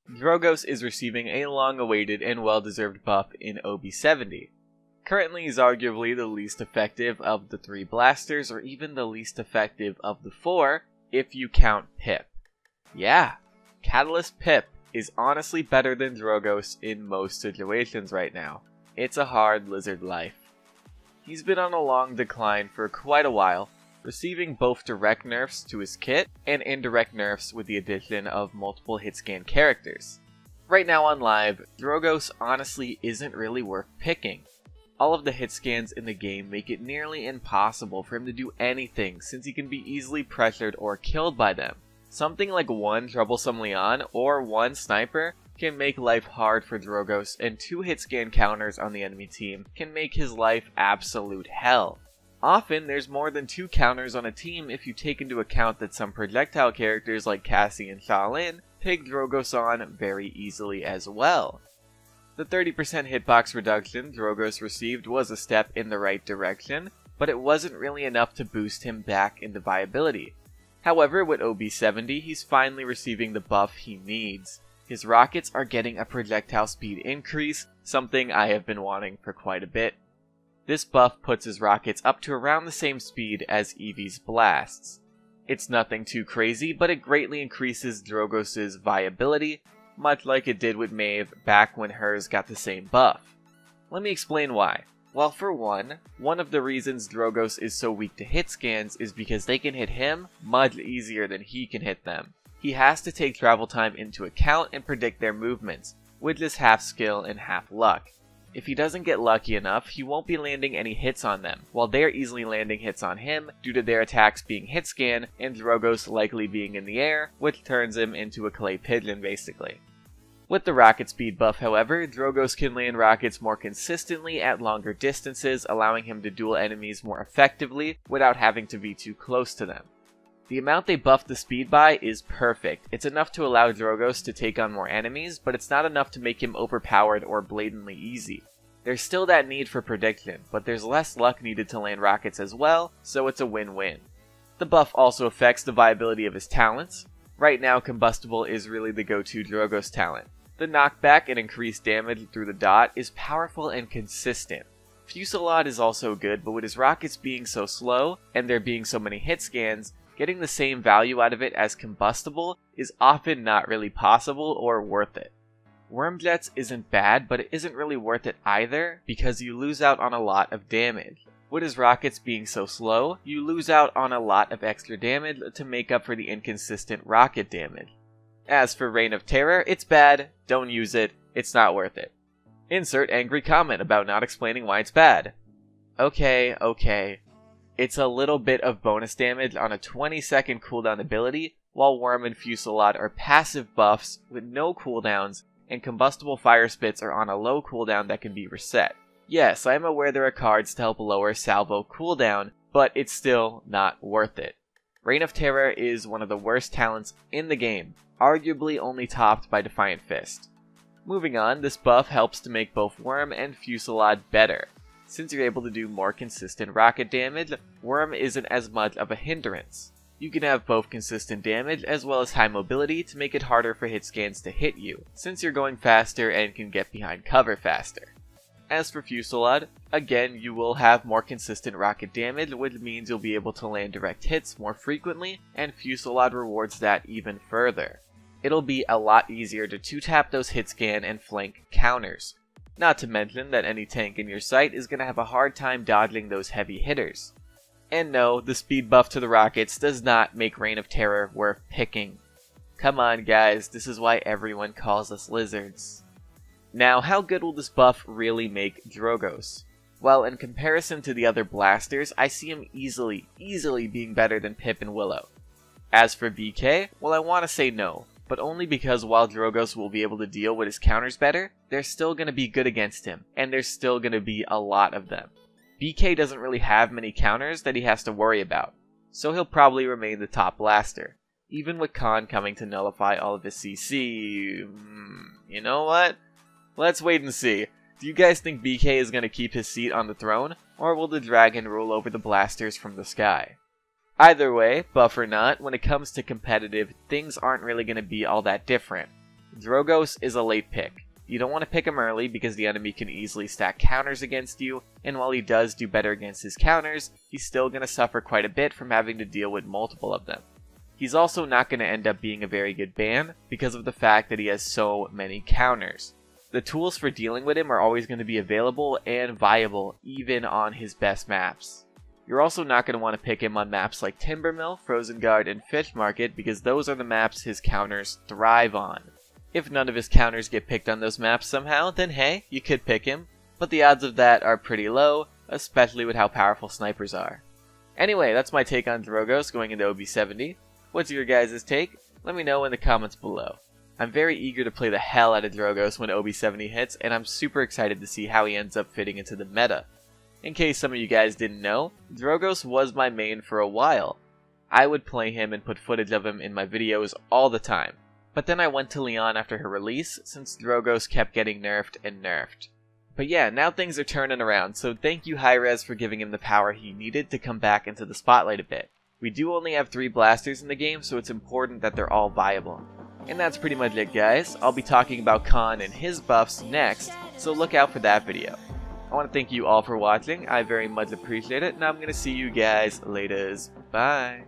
Drogoz is receiving a long-awaited and well-deserved buff in OB70. Currently, he's arguably the least effective of the 3 blasters, or even the least effective of the 4, if you count Pip. Yeah, Catalyst Pip is honestly better than Drogoz in most situations right now. It's a hard lizard life. He's been on a long decline for quite a while, receiving both direct nerfs to his kit and indirect nerfs with the addition of multiple hitscan characters. Right now on live, Drogoz honestly isn't really worth picking. All of the hitscans in the game make it nearly impossible for him to do anything since he can be easily pressured or killed by them. Something like 1 Troublesome Leon or 1 Sniper can make life hard for Drogoz, and 2 hitscan counters on the enemy team can make his life absolute hell. Often, there's more than 2 counters on a team if you take into account that some projectile characters like Cassie and Shaolin take Drogoz on very easily as well. The 30% hitbox reduction Drogoz received was a step in the right direction, but it wasn't really enough to boost him back into viability. However, with OB70, he's finally receiving the buff he needs. His rockets are getting a projectile speed increase, something I have been wanting for quite a bit. This buff puts his rockets up to around the same speed as Eevee's blasts. It's nothing too crazy, but it greatly increases Drogoz's viability, much like it did with Maeve back when hers got the same buff. Let me explain why. Well, for one of the reasons Drogoz is so weak to hit scans is because they can hit him much easier than he can hit them. He has to take travel time into account and predict their movements, which is half skill and half luck. If he doesn't get lucky enough, he won't be landing any hits on them, while they're easily landing hits on him due to their attacks being hit scan and Drogoz likely being in the air, which turns him into a clay pigeon basically. With the rocket speed buff, however, Drogoz can land rockets more consistently at longer distances, allowing him to duel enemies more effectively without having to be too close to them. The amount they buff the speed by is perfect. It's enough to allow Drogoz to take on more enemies, but it's not enough to make him overpowered or blatantly easy. There's still that need for prediction, but there's less luck needed to land rockets as well, so it's a win-win. The buff also affects the viability of his talents. Right now, Combustible is really the go-to Drogoz talent. The knockback and increased damage through the dot is powerful and consistent. Fusillade is also good, but with his rockets being so slow, and there being so many hit scans, getting the same value out of it as Combustible is often not really possible or worth it. Wormjets isn't bad, but it isn't really worth it either, because you lose out on a lot of damage. With his rockets being so slow, you lose out on a lot of extra damage to make up for the inconsistent rocket damage. As for Reign of Terror, it's bad, don't use it, it's not worth it. Insert angry comment about not explaining why it's bad. Okay. It's a little bit of bonus damage on a 20-second cooldown ability, while Worm and Fusillade are passive buffs with no cooldowns, and Combustible Fire Spits are on a low cooldown that can be reset. Yes, I am aware there are cards to help lower salvo cooldown, but it's still not worth it. Reign of Terror is one of the worst talents in the game, arguably only topped by Defiant Fist. Moving on, this buff helps to make both Worm and Fusillade better. Since you're able to do more consistent rocket damage, Worm isn't as much of a hindrance. You can have both consistent damage as well as high mobility to make it harder for hit scans to hit you, since you're going faster and can get behind cover faster. As for Fusillade, again you will have more consistent rocket damage, which means you'll be able to land direct hits more frequently, and Fusillade rewards that even further. It'll be a lot easier to 2-tap those hit scan and flank counters. Not to mention that any tank in your sight is going to have a hard time dodging those heavy hitters. And no, the speed buff to the rockets does not make Reign of Terror worth picking. Come on guys, this is why everyone calls us lizards. Now, how good will this buff really make Drogoz? Well, in comparison to the other blasters, I see him easily being better than Pip and Willow. As for BK, well, I want to say no, but only because while Drogoz will be able to deal with his counters better, they're still going to be good against him, and there's still going to be a lot of them. BK doesn't really have many counters that he has to worry about, so he'll probably remain the top blaster, even with Khan coming to nullify all of his CC. You know what? Let's wait and see. Do you guys think BK is going to keep his seat on the throne, or will the dragon rule over the blasters from the sky? Either way, buff or not, when it comes to competitive, things aren't really going to be all that different. Drogoz is a late pick. You don't want to pick him early because the enemy can easily stack counters against you, and while he does do better against his counters, he's still going to suffer quite a bit from having to deal with multiple of them. He's also not going to end up being a very good ban because of the fact that he has so many counters. The tools for dealing with him are always going to be available and viable even on his best maps. You're also not going to want to pick him on maps like Timbermill, Frozen Guard, and Fish Market because those are the maps his counters thrive on. If none of his counters get picked on those maps somehow, then hey, you could pick him, but the odds of that are pretty low, especially with how powerful snipers are. Anyway, that's my take on Drogoz going into OB70. What's your guys' take? Let me know in the comments below. I'm very eager to play the hell out of Drogoz when OB70 hits, and I'm super excited to see how he ends up fitting into the meta. In case some of you guys didn't know, Drogoz was my main for a while. I would play him and put footage of him in my videos all the time. But then I went to Leon after her release, since Drogoz kept getting nerfed and nerfed. But yeah, now things are turning around, so thank you Hi-Rez for giving him the power he needed to come back into the spotlight a bit. We do only have 3 blasters in the game, so it's important that they're all viable. And that's pretty much it guys. I'll be talking about Khan and his buffs next, so look out for that video. I want to thank you all for watching, I very much appreciate it, and I'm going to see you guys later. Bye!